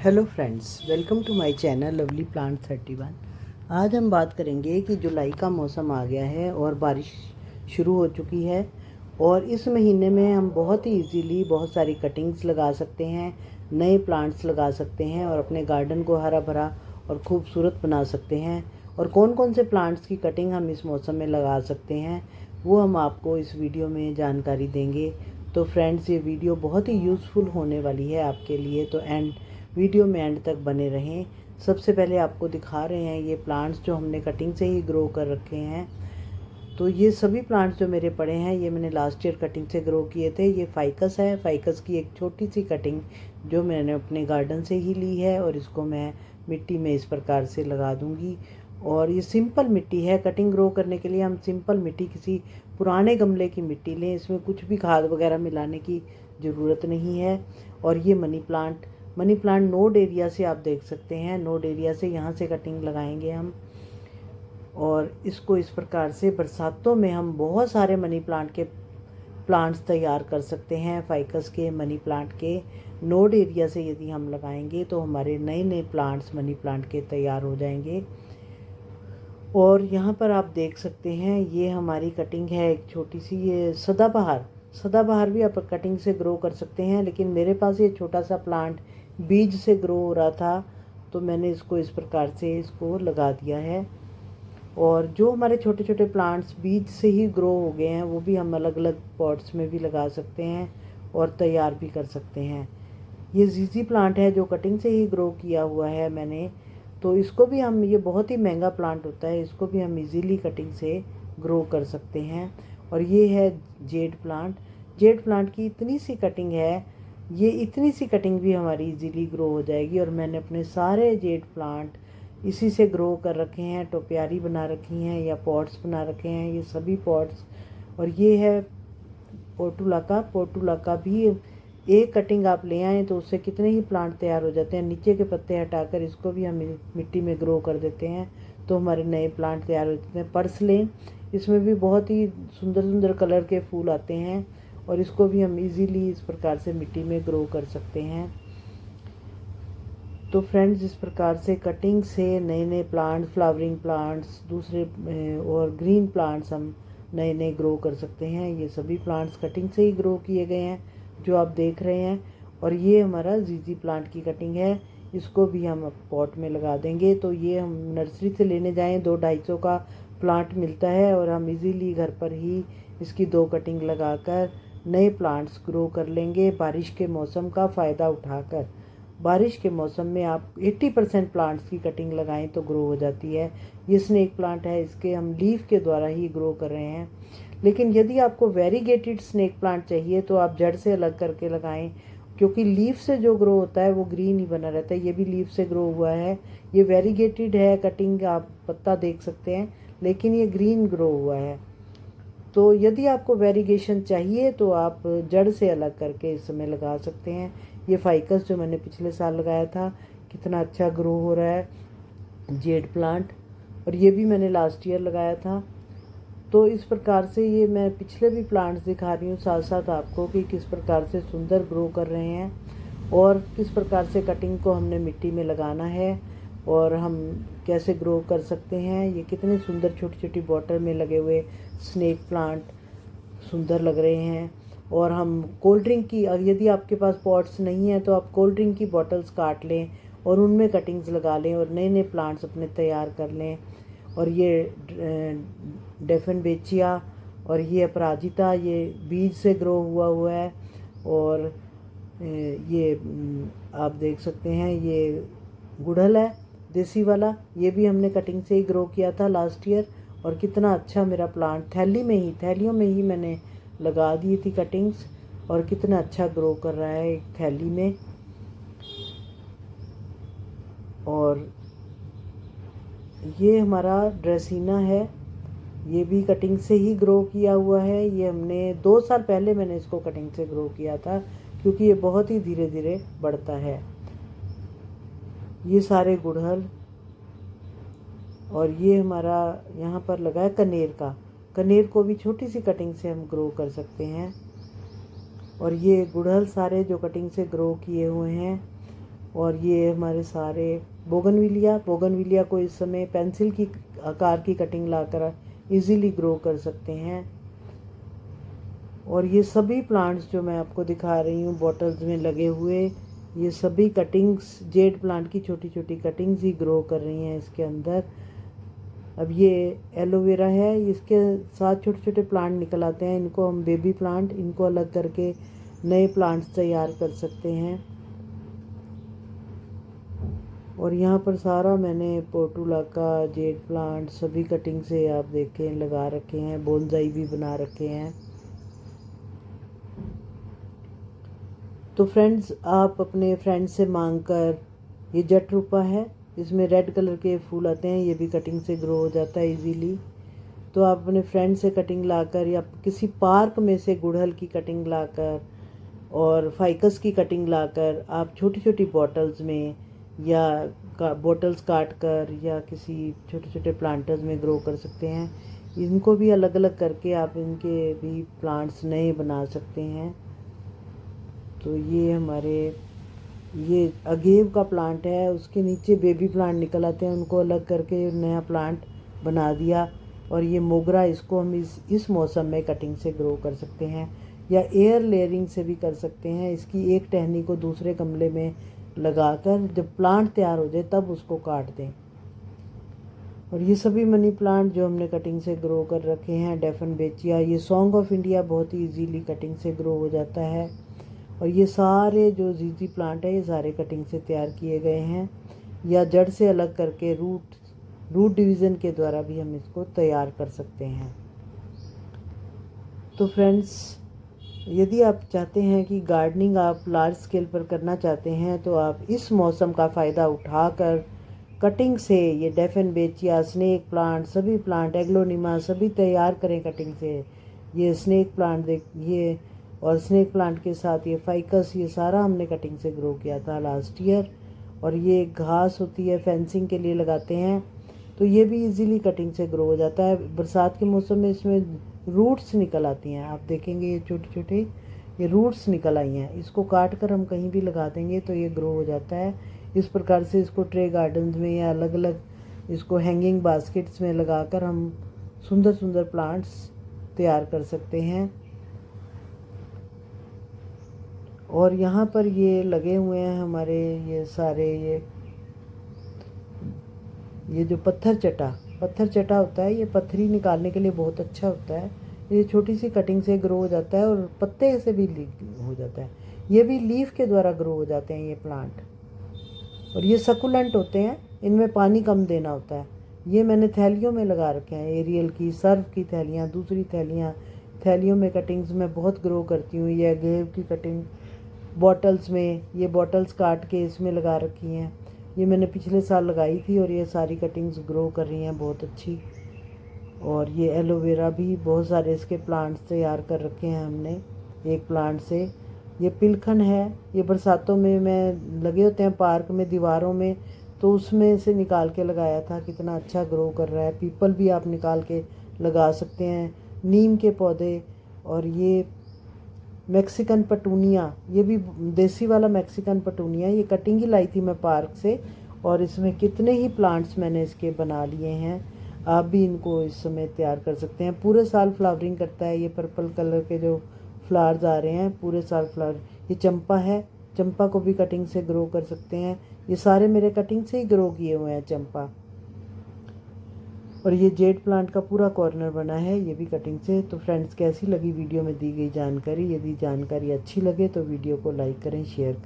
Hello friends, welcome to my channel lovely plant 31। आज हम बात करेंगे कि जुलाई का मौसम आ गया है और बारिश शुरू हो चुकी है। और इस महीने में हम बहुत ही इजीली बहुत सारी कटिंग्स लगा सकते हैं, नए प्लांट्स लगा सकते हैं और अपने गार्डन को हरा भरा और खूबसूरत बना सकते हैं। और कौन कौन से प्लांट्स की कटिंग हम इस मौसम में लगा सकते हैं वो हम आपको इस वीडियो में जानकारी देंगे। तो फ्रेंड्स, ये वीडियो बहुत ही यूज़फुल होने वाली है आपके लिए, तो वीडियो में एंड तक बने रहें। सबसे पहले आपको दिखा रहे हैं ये प्लांट्स जो हमने कटिंग से ही ग्रो कर रखे हैं। तो ये सभी प्लांट्स जो मेरे पड़े हैं ये मैंने लास्ट ईयर कटिंग से ग्रो किए थे। ये फाइकस है, फाइकस की एक छोटी सी कटिंग जो मैंने अपने गार्डन से ही ली है और इसको मैं मिट्टी में इस प्रकार से लगा दूंगी। और ये सिंपल मिट्टी है, कटिंग ग्रो करने के लिए हम सिंपल मिट्टी, किसी पुराने गमले की मिट्टी लें, इसमें कुछ भी खाद वगैरह मिलाने की ज़रूरत नहीं है। और ये मनी प्लांट नोड एरिया से आप देख सकते हैं, नोड एरिया से यहाँ से कटिंग लगाएंगे हम। और इसको इस प्रकार से बरसातों में हम बहुत सारे मनी प्लांट के प्लांट्स तैयार कर सकते हैं। फाइकस के, मनी प्लांट के नोड एरिया से यदि हम लगाएंगे तो हमारे नए नए प्लांट्स मनी प्लांट के तैयार हो जाएंगे। और यहाँ पर आप देख सकते हैं ये हमारी कटिंग है एक छोटी सी। ये सदाबहार भी आप कटिंग से ग्रो कर सकते हैं, लेकिन मेरे पास ये छोटा सा प्लांट बीज से ग्रो हो रहा था तो मैंने इसको इस प्रकार से इसको लगा दिया है। और जो हमारे छोटे छोटे प्लांट्स बीज से ही ग्रो हो गए हैं वो भी हम अलग अलग पॉट्स में भी लगा सकते हैं और तैयार भी कर सकते हैं। ये जीजी प्लांट है जो कटिंग से ही ग्रो किया हुआ है मैंने, तो इसको भी हम, ये बहुत ही महंगा प्लांट होता है, इसको भी हम इजीली कटिंग से ग्रो कर सकते हैं। और ये है जेड प्लांट की इतनी सी कटिंग है, ये इतनी सी कटिंग भी हमारी इजीली ग्रो हो जाएगी। और मैंने अपने सारे जेड प्लांट इसी से ग्रो कर रखे हैं, टोपियारी बना रखी हैं या पॉट्स बना रखे हैं, ये सभी पॉट्स। और ये है पोर्टुलाका भी एक कटिंग आप ले आएँ तो उससे कितने ही प्लांट तैयार हो जाते हैं। नीचे के पत्ते हटाकर इसको भी हम मिट्टी में ग्रो कर देते हैं तो हमारे नए प्लांट तैयार हो जाते हैं। पर्सलेन, इसमें भी बहुत ही सुंदर सुंदर कलर के फूल आते हैं और इसको भी हम इजीली इस प्रकार से मिट्टी में ग्रो कर सकते हैं। तो फ्रेंड्स, इस प्रकार से कटिंग से नए नए प्लांट्स, फ्लावरिंग प्लांट्स, दूसरे और ग्रीन प्लांट्स हम नए नए ग्रो कर सकते हैं। ये सभी प्लांट्स कटिंग से ही ग्रो किए गए हैं जो आप देख रहे हैं। और ये हमारा जीजी प्लांट की कटिंग है, इसको भी हम पॉट में लगा देंगे। तो ये हम नर्सरी से लेने जाएं 200-250 का प्लांट मिलता है और हम इजीली घर पर ही इसकी 2 कटिंग लगाकर नए प्लांट्स ग्रो कर लेंगे बारिश के मौसम का फ़ायदा उठाकर। बारिश के मौसम में आप 80% प्लांट्स की कटिंग लगाएं तो ग्रो हो जाती है। ये स्नेक प्लांट है, इसके हम लीफ के द्वारा ही ग्रो कर रहे हैं। लेकिन यदि आपको वेरीगेटेड स्नेक प्लांट चाहिए तो आप जड़ से अलग करके लगाएं, क्योंकि लीफ से जो ग्रो होता है वो ग्रीन ही बना रहता है। ये भी लीफ से ग्रो हुआ है, ये वेरीगेटेड है कटिंग, आप पत्ता देख सकते हैं, लेकिन ये ग्रीन ग्रो हुआ है। तो यदि आपको वेरीगेशन चाहिए तो आप जड़ से अलग करके इस समय लगा सकते हैं। ये फाइकस जो मैंने पिछले साल लगाया था कितना अच्छा ग्रो हो रहा है, जेड प्लांट। और ये भी मैंने लास्ट ईयर लगाया था। तो इस प्रकार से ये मैं पिछले भी प्लांट्स दिखा रही हूँ साथ साथ आपको कि किस प्रकार से सुंदर ग्रो कर रहे हैं और किस प्रकार से कटिंग को हमने मिट्टी में लगाना है और हम कैसे ग्रो कर सकते हैं। ये कितने सुंदर छोटी छोटी बॉटल में लगे हुए स्नेक प्लांट सुंदर लग रहे हैं। और हम कोल्ड ड्रिंक की, यदि आपके पास पॉट्स नहीं है तो आप कोल्ड ड्रिंक की बॉटल्स काट लें और उनमें कटिंग्स लगा लें और नए नए प्लांट्स अपने तैयार कर लें। और ये डेफनबेचिया और ये अपराजिता, ये बीज से ग्रो हुआ है। और ये आप देख सकते हैं ये गुड़हल है देसी वाला, ये भी हमने कटिंग से ही ग्रो किया था लास्ट ईयर। और कितना अच्छा मेरा प्लांट थैलियों में ही मैंने लगा दी थी कटिंग्स और कितना अच्छा ग्रो कर रहा है एक थैली में। और ये हमारा ड्रेसिना है, ये भी कटिंग से ही ग्रो किया हुआ है। ये हमने 2 साल पहले मैंने इसको कटिंग से ग्रो किया था क्योंकि ये बहुत ही धीरे धीरे बढ़ता है। ये सारे गुड़हल। और ये हमारा यहाँ पर लगा है कनेर को भी छोटी सी कटिंग से हम ग्रो कर सकते हैं। और ये गुड़हल सारे जो कटिंग से ग्रो किए हुए हैं और ये हमारे सारे बोगनविलिया को इस समय पेंसिल की आकार की कटिंग लाकर इजीली ग्रो कर सकते हैं। और ये सभी प्लांट्स जो मैं आपको दिखा रही हूँ बॉटल्स में लगे हुए, ये सभी कटिंग्स जेड प्लांट की छोटी छोटी कटिंग्स ही ग्रो कर रही हैं इसके अंदर। अब ये एलोवेरा है, इसके साथ छोटे छोटे प्लांट निकल आते हैं, इनको हम बेबी प्लांट, इनको अलग करके नए प्लांट्स तैयार कर सकते हैं। और यहाँ पर सारा मैंने पोर्टुला का जेड प्लांट सभी कटिंग से आप देखें लगा रखे हैं, बोनसाई भी बना रखे हैं। तो फ्रेंड्स, आप अपने फ्रेंड से मांग कर, ये जटरूपा है, इसमें रेड कलर के फूल आते हैं, ये भी कटिंग से ग्रो हो जाता है इजीली। तो आप अपने फ्रेंड से कटिंग लाकर या किसी पार्क में से गुड़हल की कटिंग लाकर और फाइकस की कटिंग लाकर आप छोटी छोटी बॉटल्स में या बॉटल्स काट कर या किसी छोटे छोटे प्लांटर्स में ग्रो कर सकते हैं। इनको भी अलग अलग करके आप इनके भी प्लांट्स नए बना सकते हैं। तो ये हमारे ये अगेव का प्लांट है, उसके नीचे बेबी प्लांट निकल आते हैं, उनको अलग करके नया प्लांट बना दिया। और ये मोगरा, इसको हम इस मौसम में कटिंग से ग्रो कर सकते हैं या एयर लेयरिंग से भी कर सकते हैं। इसकी एक टहनी को दूसरे गमले में लगाकर जब प्लांट तैयार हो जाए तब उसको काट दें। और ये सभी मनी प्लांट जो हमने कटिंग से ग्रो कर रखे हैं, डेफनबेचिया, ये सॉन्ग ऑफ इंडिया बहुत ही इजीली कटिंग से ग्रो हो जाता है। और ये सारे जो जीजी प्लांट है ये सारे कटिंग से तैयार किए गए हैं या जड़ से अलग करके रूट डिवीज़न के द्वारा भी हम इसको तैयार कर सकते हैं। तो फ्रेंड्स, यदि आप चाहते हैं कि गार्डनिंग आप लार्ज स्केल पर करना चाहते हैं तो आप इस मौसम का फ़ायदा उठाकर कटिंग से ये डेफनबेचिया, स्नेक प्लांट, सभी प्लांट, एग्लोनिमा सभी तैयार करें कटिंग से। ये स्नेक प्लांट ये और स्नेक प्लांट के साथ ये फाइकस, ये सारा हमने कटिंग से ग्रो किया था लास्ट ईयर। और ये घास होती है, फेंसिंग के लिए लगाते हैं, तो ये भी इजीली कटिंग से ग्रो हो जाता है। बरसात के मौसम में इसमें रूट्स निकल आती हैं, आप देखेंगे ये छोटे छोटे ये रूट्स निकल आई हैं। इसको काट कर हम कहीं भी लगा देंगे तो ये ग्रो हो जाता है। इस प्रकार से इसको ट्रे गार्डन्स में या अलग अलग इसको हैंगिंग बास्केट्स में लगाकर हम सुंदर सुंदर प्लांट्स तैयार कर सकते हैं। और यहाँ पर ये लगे हुए हैं हमारे ये सारे ये जो पत्थर चटा होता है, ये पत्थरी निकालने के लिए बहुत अच्छा होता है। ये छोटी सी कटिंग से ग्रो हो जाता है और पत्ते से भी हो जाता है। ये भी लीफ के द्वारा ग्रो हो जाते हैं ये प्लांट। और ये सकुलेंट होते हैं, इनमें पानी कम देना होता है। ये मैंने थैलियों में लगा रखे हैं, एरियल की, सर्फ की थैलियाँ, दूसरी थैलियों में कटिंग्स मैं बहुत ग्रो करती हूँ। ये अगेव की कटिंग बॉटल्स में, ये बॉटल्स काट के इसमें लगा रखी हैं। ये मैंने पिछले साल लगाई थी और ये सारी कटिंग्स ग्रो कर रही हैं बहुत अच्छी। और ये एलोवेरा भी बहुत सारे इसके प्लांट्स तैयार कर रखे हैं हमने एक प्लांट से। ये पिलखन है, ये बरसातों में मैं लगे होते हैं पार्क में दीवारों में, तो उसमें से निकाल के लगाया था, कितना अच्छा ग्रो कर रहा है। पीपल भी आप निकाल के लगा सकते हैं, नीम के पौधे। और ये मैक्सिकन पटूनिया, ये भी देसी वाला मैक्सिकन पटूनिया, ये कटिंग ही लाई थी मैं पार्क से। और इसमें कितने ही प्लांट्स मैंने इसके बना लिए हैं। आप भी इनको इस समय तैयार कर सकते हैं। पूरे साल फ्लावरिंग करता है, ये पर्पल कलर के जो फ्लावर्स आ रहे हैं पूरे साल फ्लावर। ये चंपा है, चंपा को भी कटिंग से ग्रो कर सकते हैं। ये सारे मेरे कटिंग से ही ग्रो किए हुए हैं चंपा। और ये जेड प्लांट का पूरा कॉर्नर बना है, ये भी कटिंग से। तो फ्रेंड्स, कैसी लगी वीडियो में दी गई जानकारी? यदि जानकारी अच्छी लगे तो वीडियो को लाइक करें, शेयर करें।